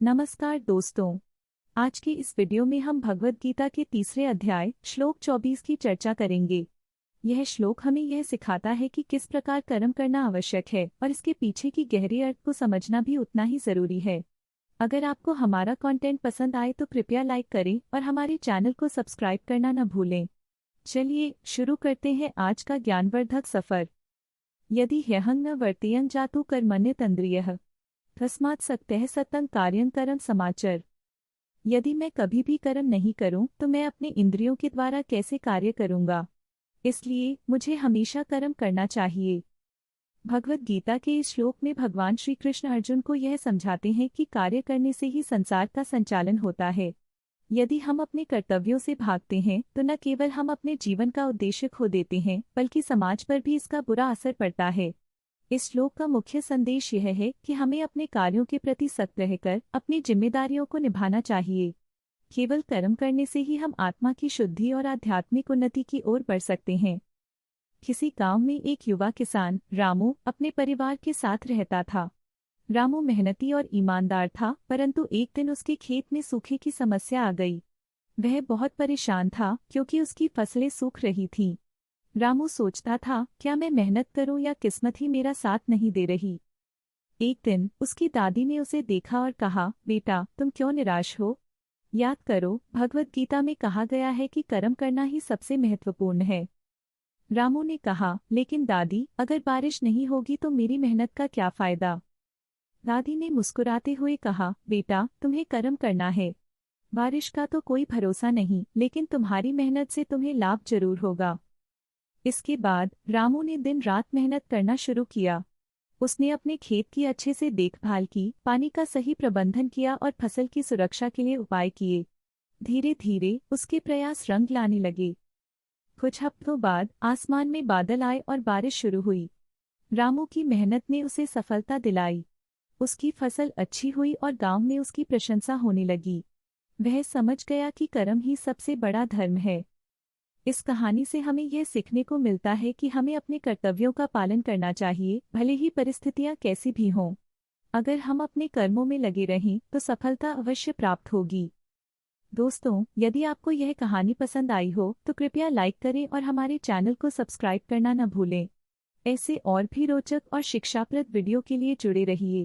नमस्कार दोस्तों। आज की इस वीडियो में हम भगवद गीता के तीसरे अध्याय श्लोक 24 की चर्चा करेंगे। यह श्लोक हमें यह सिखाता है कि किस प्रकार कर्म करना आवश्यक है और इसके पीछे की गहरी अर्थ को समझना भी उतना ही जरूरी है। अगर आपको हमारा कंटेंट पसंद आए तो कृपया लाइक करें और हमारे चैनल को सब्सक्राइब करना न भूलें। चलिए शुरू करते हैं आज का ज्ञानवर्धक सफर। यदि ह्यहं न वर्तेयं जातु कर्मण्यतन्द्रियः तस्मात् सक्तः सतं कार्यं करम समाचर। यदि मैं कभी भी कर्म नहीं करूं तो मैं अपने इंद्रियों के द्वारा कैसे कार्य करूंगा, इसलिए मुझे हमेशा कर्म करना चाहिए। भगवद गीता के इस श्लोक में भगवान श्री कृष्ण अर्जुन को यह समझाते हैं कि कार्य करने से ही संसार का संचालन होता है। यदि हम अपने कर्तव्यों से भागते हैं तो न केवल हम अपने जीवन का उद्देश्य खो देते हैं बल्कि समाज पर भी इसका बुरा असर पड़ता है। इस श्लोक का मुख्य संदेश यह है कि हमें अपने कार्यों के प्रति सख्त रहकर अपनी जिम्मेदारियों को निभाना चाहिए। केवल कर्म करने से ही हम आत्मा की शुद्धि और आध्यात्मिक उन्नति की ओर बढ़ सकते हैं। किसी गांव में एक युवा किसान रामू अपने परिवार के साथ रहता था। रामू मेहनती और ईमानदार था, परंतु एक दिन उसके खेत में सूखे की समस्या आ गई। वह बहुत परेशान था क्योंकि उसकी फसलें सूख रही थीं। रामू सोचता था, क्या मैं मेहनत करूं या किस्मत ही मेरा साथ नहीं दे रही। एक दिन उसकी दादी ने उसे देखा और कहा, बेटा तुम क्यों निराश हो? याद करो, भगवद गीता में कहा गया है कि कर्म करना ही सबसे महत्वपूर्ण है। रामू ने कहा, लेकिन दादी अगर बारिश नहीं होगी तो मेरी मेहनत का क्या फायदा? दादी ने मुस्कुराते हुए कहा, बेटा तुम्हें कर्म करना है। बारिश का तो कोई भरोसा नहीं, लेकिन तुम्हारी मेहनत से तुम्हें लाभ जरूर होगा। इसके बाद रामू ने दिन रात मेहनत करना शुरू किया। उसने अपने खेत की अच्छे से देखभाल की, पानी का सही प्रबंधन किया और फसल की सुरक्षा के लिए उपाय किए। धीरे धीरे उसके प्रयास रंग लाने लगे। कुछ हफ्तों बाद आसमान में बादल आए और बारिश शुरू हुई। रामू की मेहनत ने उसे सफलता दिलाई। उसकी फसल अच्छी हुई और गांव में उसकी प्रशंसा होने लगी। वह समझ गया कि कर्म ही सबसे बड़ा धर्म है। इस कहानी से हमें यह सीखने को मिलता है कि हमें अपने कर्तव्यों का पालन करना चाहिए, भले ही परिस्थितियां कैसी भी हों। अगर हम अपने कर्मों में लगे रहें तो सफलता अवश्य प्राप्त होगी। दोस्तों, यदि आपको यह कहानी पसंद आई हो तो कृपया लाइक करें और हमारे चैनल को सब्सक्राइब करना न भूलें। ऐसे और भी रोचक और शिक्षाप्रद वीडियो के लिए जुड़े रहिए।